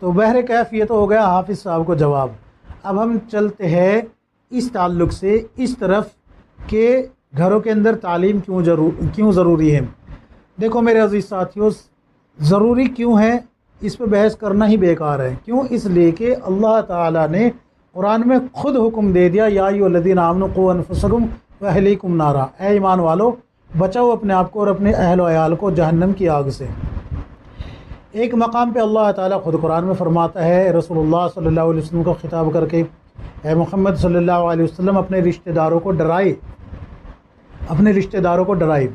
تو بہر کیف یہ تو ہو گیا حافظ صاحب کو جواب۔ اب ہم چلتے ہیں اس تعلق سے اس طرف کہ گھروں کے اندر تعلیم کیوں ضروری ہے۔ دیکھو میرے عزیز ساتھیوں، ضروری کیوں ہے اس پہ بحث کرنا ہی بیکار ہے۔ کیوں؟ اس لیے کہ اللہ تعالیٰ نے قرآن میں خود حکم دے دیا، یا ایھا الذین آمنوا قوا انفسکم واہلیکم نارا، اے ایمان والو بچاؤ اپنے آپ کو اور اپنے اہل و عیال کو جہنم کی آگ سے۔ ایک مقام پہ اللہ تعالیٰ خود قرآن میں فرماتا ہے رسول اللہ صلی اللہ علیہ وسلم کو خطاب کر کے، اے محمد صلی اللہ علیہ وسلم اپنے رشتہ داروں کو ڈرائے، اپنے رشتہ داروں کو ڈرائے۔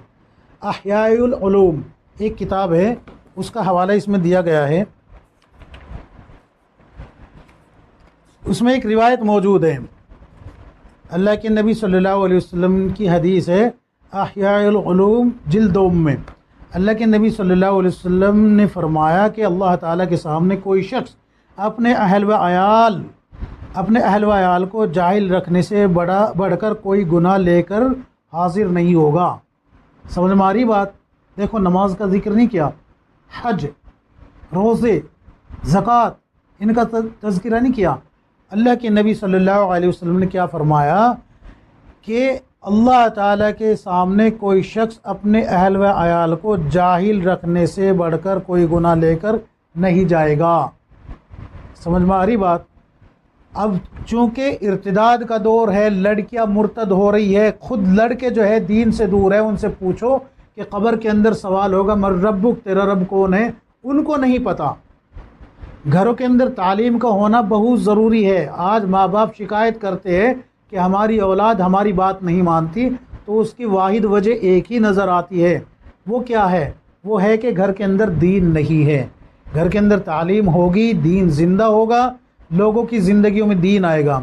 احیاء العلوم ایک کتاب ہے، اس کا حوالہ اس میں دیا گیا ہے، اس میں ایک روایت موجود ہے، اللہ کے نبی صلی اللہ علیہ وسلم کی حدیث ہے احیاء العلوم جلد میں، اللہ کے نبی صلی اللہ علیہ وسلم نے فرمایا کہ اللہ تعالیٰ کے سامنے کوئی شخص اپنے اہل و عیال کو جاہل رکھنے سے بڑھ کر کوئی گناہ لے کر حاضر نہیں ہوگا۔ سمجھ میں آ رہی بات؟ دیکھو نماز کا ذکر نہیں کیا، حج، روزے، زکوٰۃ، ان کا تذکرہ نہیں کیا۔ اللہ کے نبی صلی اللہ علیہ وسلم نے کیا فرمایا کہ اللہ تعالیٰ کے سامنے کوئی شخص اپنے اہل و عیال کو جاہل رکھنے سے بڑھ کر کوئی گناہ لے کر نہیں جائے گا۔ سمجھ میں آ رہی بات؟ اب چونکہ ارتداد کا دور ہے، لڑکیاں مرتد ہو رہی ہے، خود لڑکے جو ہے دین سے دور ہے، ان سے پوچھو کہ قبر کے اندر سوال ہوگا من ربک، تیرا رب کون ہے، ان کو نہیں پتہ۔ گھروں کے اندر تعلیم کا ہونا بہت ضروری ہے۔ آج ماں باپ شکایت کرتے ہیں کہ ہماری اولاد ہماری بات نہیں مانتی، تو اس کی واحد وجہ ایک ہی نظر آتی ہے، وہ کیا ہے؟ وہ ہے کہ گھر کے اندر دین نہیں ہے۔ گھر کے اندر تعلیم ہوگی، دین زندہ ہوگا، لوگوں کی زندگیوں میں دین آئے گا۔